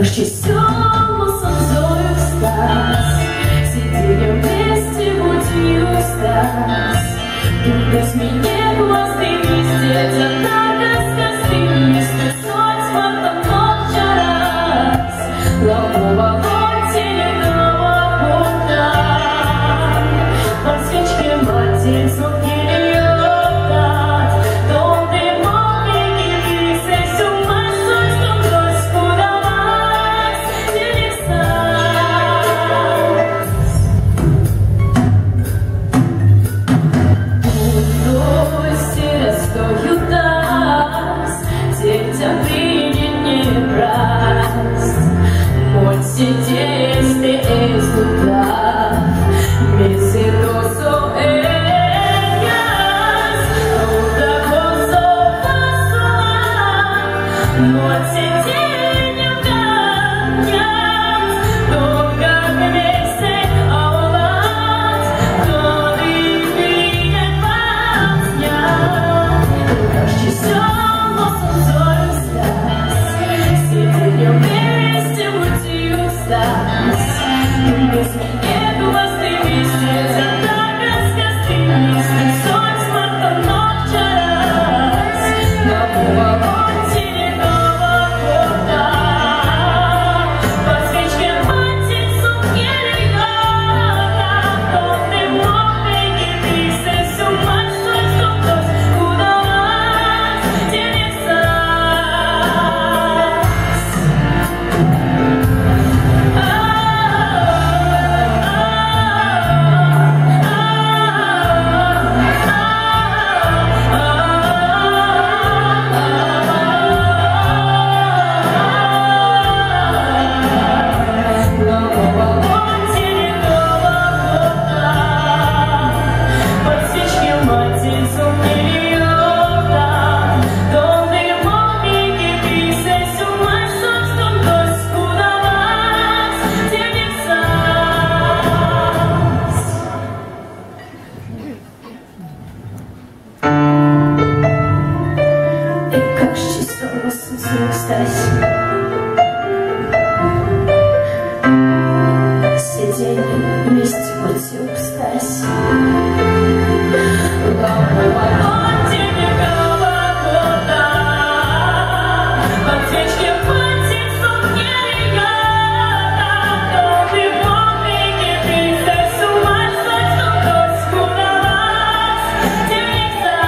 ще сьомосом зою стас, сиденьем вместе будью стас. Без меня глазный везде, однако сказки вместе соль смартом ночь раз. Ломова телекова вода, под свечке младенцу перелётат. Дом дымом и все массой, что Господа вас телеса. Стою нас, детям принят не праст. Мой сидеть ты из туда, без индусов эльяс, удовольствие посла. Мой сидеть не гонят, только вместе овлад, то и принят вас снят. Сьомосом зою стас, сиденьем вместе будью стас. Без меня глазный везде, однако сказки вместе соль смартом ночь раз. Ломова телекова вода, под свечке младенцу перелётат. Дом дымом и все массой, что Господа вас телеса. Сиденьем вместе будью стась. Ломова телекова вода, под свечке младенцу перелётат. Дом дымом и все массой, что Господа вас телеса.